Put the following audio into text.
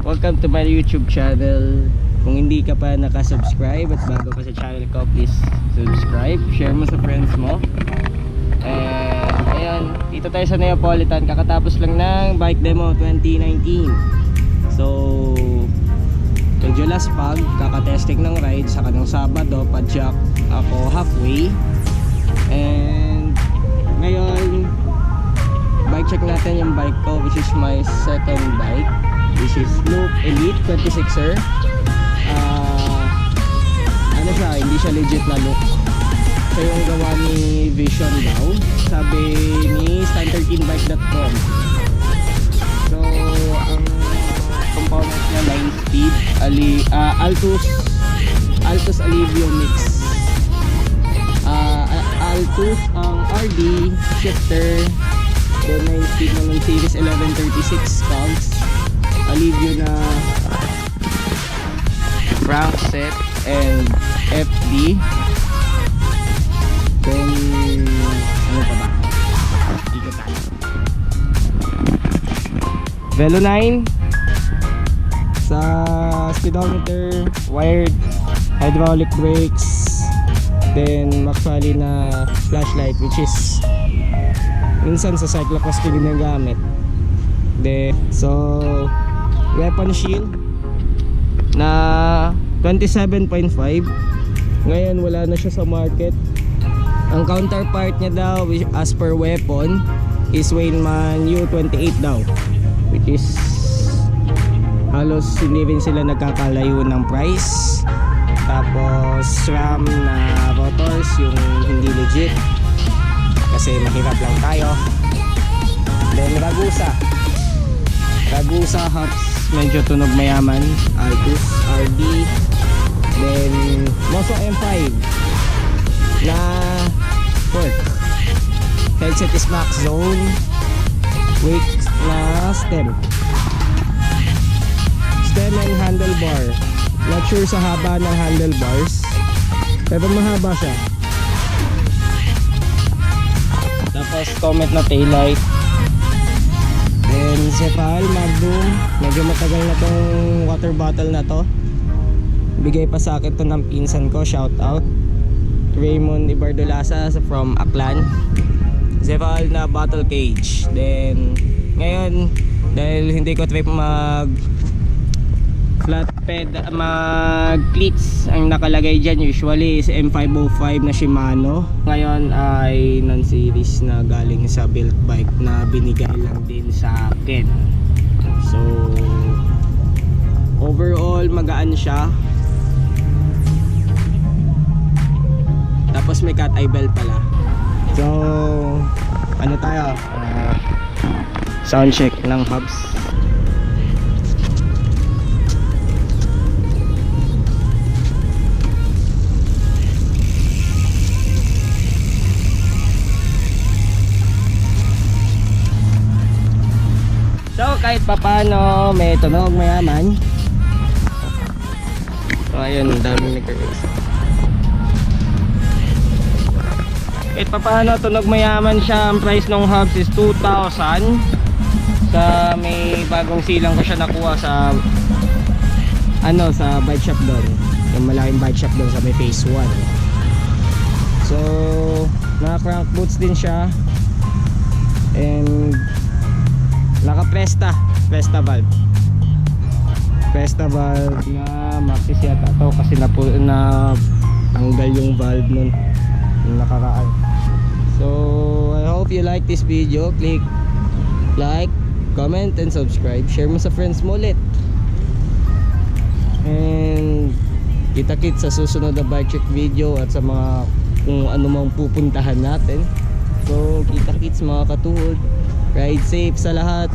Welcome to my YouTube channel. Kung hindi ka pa nakasubscribe at bago ka sa channel ko, please subscribe, share mo sa friends mo. And ayan, dito tayo sa Neapolitan. Kakatapos lang ng bike demo 2019. So medyo last pag kakatesting ng ride sa kanong Sabado, padjak ako halfway. And ngayon bike check natin yung bike ko, which is my second bike. This is Loop Elite 26er. Ano siya, hindi siya legit na look. Ito yung gawa ni Vision daw, sabi ni stand13bike.com. So ang components niya 9-speed Altus Alivio mix. Altus ang RD shifter, then 9-speed naman series 1136 cogs. Alivio na crankset and FD. Then ano pa ba? Ikot tayo. Velo 9 sa speedometer, wired hydraulic brakes, then McFarlane na flashlight, which is minsan sa cyclocross ko ginagamit. Then so weapon shield na 27.5. Ngayon wala na siya sa market. Ang counterpart niya daw as per weapon is Wayman U28 daw, which is halos hindi rin sila nagkakalayo ng price. Tapos SRAM na rotors yung hindi legit kasi mahirap lang tayo. Then Ragusa hubs, medyo tunog mayaman. Altus RD. Then Moso M5 na fork. Headset is max zone. Weight na stem and handlebar. Not sure sa haba ng handlebars, pero mahaba siya. Tapos Comet na taillight. Then Cepal Magnum, medyo matagal na tong water bottle na to. Bigay pa sa akin to ng pinsan ko, shout out Raymond Ibardolasa from Aklan. Cepal na bottle cage. Then ngayon dahil hindi ko trip mag flat ped, mag cleats ang nakalagay dyan, usually is M505 na Shimano. Ngayon ay non-series na galing sa built bike na binigay lang din sa akin. So overall magaan siya. Tapos may cat eye belt pala. So ano tayo, sound check ng hubs. So kahit papano may tunog mayaman. So ayun, daming nagka-race. Kahit papano tunog mayaman siya. Ang price ng hubs is 2,000. Sa may bagong silang ko siya nakuha sa sa bike shop doon. Yung malaking bike shop doon sa may phase 1. So naka crank boots din siya. And naka Presta valve na maxis yata to kasi na tanggal yung valve nun yung nakaraan. So I hope you like this video. Click like, comment and subscribe. Share mo sa friends mo ulit. And kita-kits sa susunod na bike check video at sa mga kung ano mang pupuntahan natin. So kita-kits mga katuhod. Ride safe sa lahat.